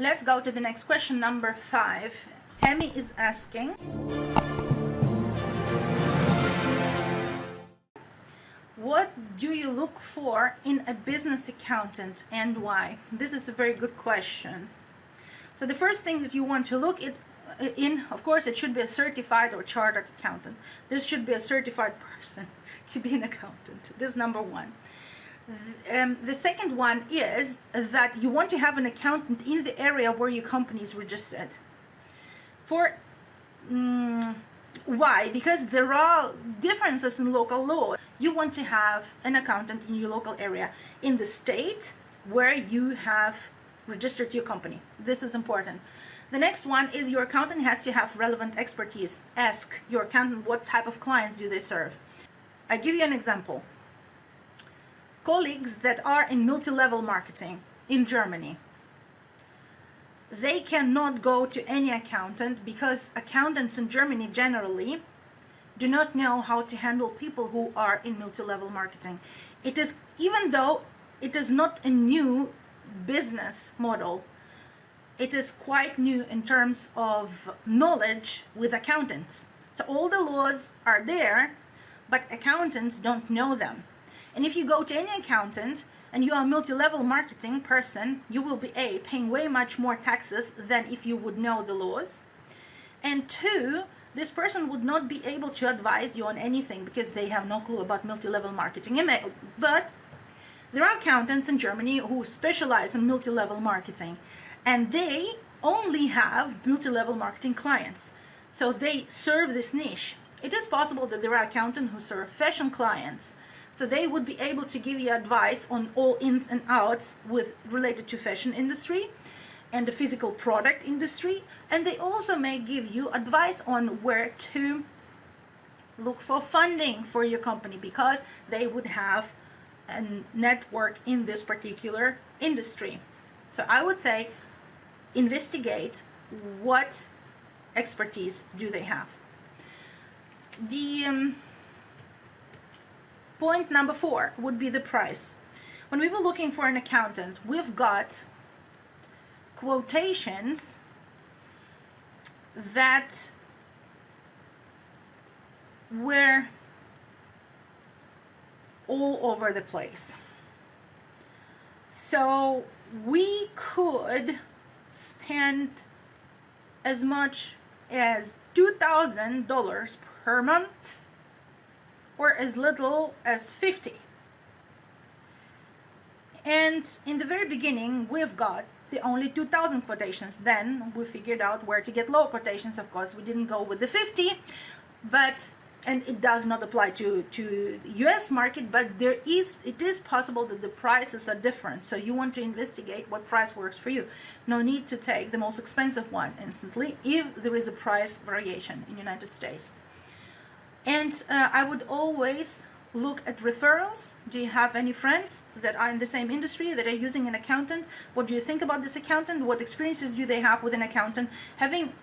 Let's go to the next question, number 5. Tammy is asking, what do you look for in a business accountant and why? This is a very good question. So the first thing that you want to look in, of course, it should be a certified or chartered accountant. This should be a certified person to be an accountant. This is number 1. The second one is that you want to have an accountant in the area where your company is registered. Why? Because there are differences in local law. You want to have an accountant in your local area, in the state where you have registered your company. This is important. The next one is your accountant has to have relevant expertise. Ask your accountant what type of clients do they serve. I give you an example. Colleagues that are in multi-level marketing in Germany, they cannot go to any accountant because accountants in Germany generally do not know how to handle people who are in multi-level marketing. It is, even though it is not a new business model, it is quite new in terms of knowledge with accountants. So all the laws are there, but accountants don't know them. And if you go to any accountant and you are a multi-level marketing person, you will be paying way much more taxes than if you would know the laws. And 2, this person would not be able to advise you on anything because they have no clue about multi-level marketing. But there are accountants in Germany who specialize in multi-level marketing, and they only have multi-level marketing clients. So they serve this niche. It is possible that there are accountants who serve fashion clients. So they would be able to give you advice on all ins and outs related to fashion industry and the physical product industry. And they also may give you advice on where to look for funding for your company because they would have a network in this particular industry. So I would say investigate what expertise do they have. The point number 4 would be the price. When we were looking for an accountant, we've got quotations that were all over the place. So we could spend as much as $2,000 per month or as little as 50. And in the very beginning, we've got the only 2,000 quotations. Then we figured out where to get low quotations. Of course, we didn't go with the 50, and it does not apply to the US market, but it is possible that the prices are different. So you want to investigate what price works for you. No need to take the most expensive one instantly if there is a price variation in the United States. And I would always look at referrals. Do you have any friends that are in the same industry that are using an accountant? What do you think about this accountant? What experiences do they have with an accountant? Having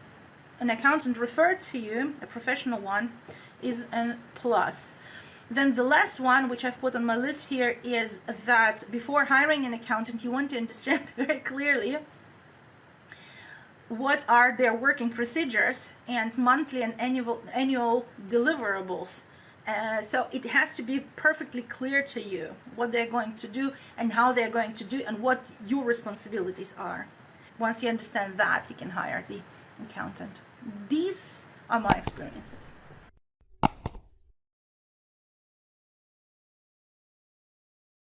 an accountant referred to you, a professional one, is a plus. Then the last one, which I've put on my list here, is that before hiring an accountant, you want to understand very clearly what are their working procedures and monthly and annual deliverables. So it has to be perfectly clear to you what they're going to do and how they're going to do and what your responsibilities are. Once you understand that, you can hire the accountant. These are my experiences.